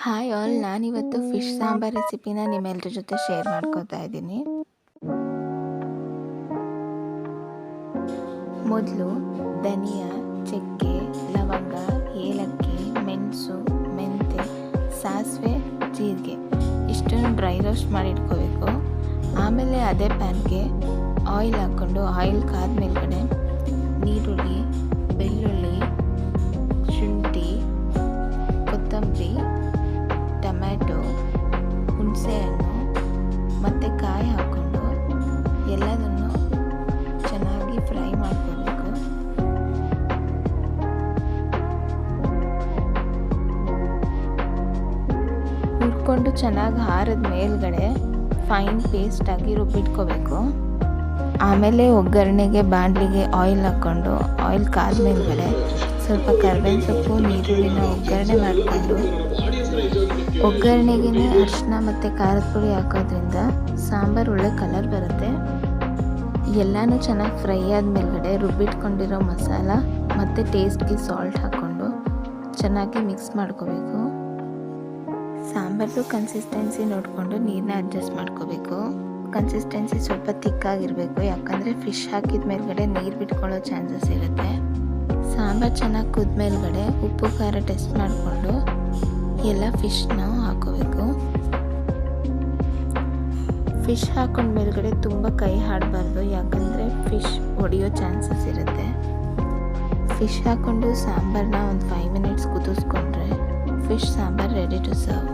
Hi all, ನಾನಿವತ್ತು fish sambar ರೆಸಿಪಿನ ನಿಮ್ಮೆಲ್ಲರ ಜೊತೆ ಶೇರ್ ಮಾಡ್ಕೋತಾ ಇದ್ದೀನಿ. ಮೊದಲು ಧನಿಯಾ, ಚಕ್ಕೆ, ಲವಂಗ, ಏಲಕ್ಕಿ, ಮೆಣಸು, ಮೆಂತೆ, ಸಾಸಿವೆ, ಜೀರಿಗೆ ಇಷ್ಟನ್ನು ಡ್ರೈ ರೋಸ್ಟ್ ಮಾಡಿ ಇಟ್ಕೋಬೇಕು. ಆಮೇಲೆ ಅದೇ ಪ್ಯಾನ್ಗೆ ಆಯಿಲ್ ಹಾಕ್ಕೊಂಡು ಆಯಿಲ್ ಕಾದ ಮೇಲ್ಗಡೆ ನೀರುಳ್ಳಿ, ಬೆಳ್ಳುಳ್ಳಿ, ಶುಂಠಿ, ಕೊತ್ತಂಬರಿ, ಟೊಮ್ಯಾಟೊ, ಹುಣಸೆಹಣ್ಣು ಮತ್ತು ಕಾಯಿ ಹಾಕ್ಕೊಂಡು ಎಲ್ಲದನ್ನು ಚೆನ್ನಾಗಿ ಫ್ರೈ ಮಾಡ್ಕೋಬೇಕು. ಹುರ್ಕೊಂಡು ಚೆನ್ನಾಗಿ ಆರಿದ ಮೇಲ್ಗಡೆ ಫೈನ್ ಪೇಸ್ಟಾಗಿ ರುಬ್ಬಿಟ್ಕೋಬೇಕು. ಆಮೇಲೆ ಒಗ್ಗರಣೆಗೆ ಬಾಣಲಿಗೆ ಆಯಿಲ್ ಹಾಕ್ಕೊಂಡು ಆಯಿಲ್ ಕಾದ ಮೇಲ್ಗಡೆ ಸ್ವಲ್ಪ ಕರಿಬೇವಿನ ಸೊಪ್ಪು, ನೀರುಳ್ಳಿನ ಒಗ್ಗರಣೆ ಮಾಡಿಕೊಂಡು ಒಗ್ಗರಣೆಗೆ ಅರಿಶಿನ ಮತ್ತು ಖಾರದ ಪುಡಿ ಹಾಕೋದ್ರಿಂದ ಸಾಂಬಾರು ಒಳ್ಳೆ ಕಲರ್ ಬರುತ್ತೆ. ಎಲ್ಲನೂ ಚೆನ್ನಾಗಿ ಫ್ರೈ ಆದ ಮೇಲ್ಗಡೆ ರುಬ್ಬಿಟ್ಕೊಂಡಿರೋ ಮಸಾಲ ಮತ್ತು ಟೇಸ್ಟ್ಗೆ ಸಾಲ್ಟ್ ಹಾಕ್ಕೊಂಡು ಚೆನ್ನಾಗಿ ಮಿಕ್ಸ್ ಮಾಡ್ಕೋಬೇಕು. ಸಾಂಬಾರ್ದು ಕನ್ಸಿಸ್ಟೆನ್ಸಿ ನೋಡಿಕೊಂಡು ನೀರನ್ನ ಅಡ್ಜಸ್ಟ್ ಮಾಡ್ಕೋಬೇಕು. ಕನ್ಸಿಸ್ಟೆನ್ಸಿ ಸ್ವಲ್ಪ ತಿಕ್ಕಾಗಿರಬೇಕು, ಯಾಕಂದರೆ ಫಿಶ್ ಹಾಕಿದ ಮೇಲ್ಗಡೆ ನೀರು ಬಿಟ್ಕೊಳ್ಳೋ ಚಾನ್ಸಸ್ ಇರುತ್ತೆ. ಸಾಂಬಾರು ಚೆನ್ನಾಗಿ ಕುದ ಮೇಲ್ಗಡೆ ಉಪ್ಪು ಖಾರ ಟೆಸ್ಟ್ ಮಾಡಿಕೊಂಡು ಎಲ್ಲ ಫಿಶ್ನ ಹಾಕೋಬೇಕು. ಫಿಶ್ ಹಾಕೊಂಡ ಮೇಲ್ಗಡೆ ತುಂಬ ಕೈ ಹಾಡಬಾರ್ದು, ಯಾಕಂದರೆ ಫಿಶ್ ಒಡೆಯೋ ಚಾನ್ಸಸ್ ಇರುತ್ತೆ. ಫಿಶ್ ಹಾಕ್ಕೊಂಡು ಸಾಂಬಾರನ್ನ ಒಂದು 5 ಮಿನಿಟ್ಸ್ ಕುದಿಸ್ಕೊಂಡ್ರೆ fish sambar ready to serve.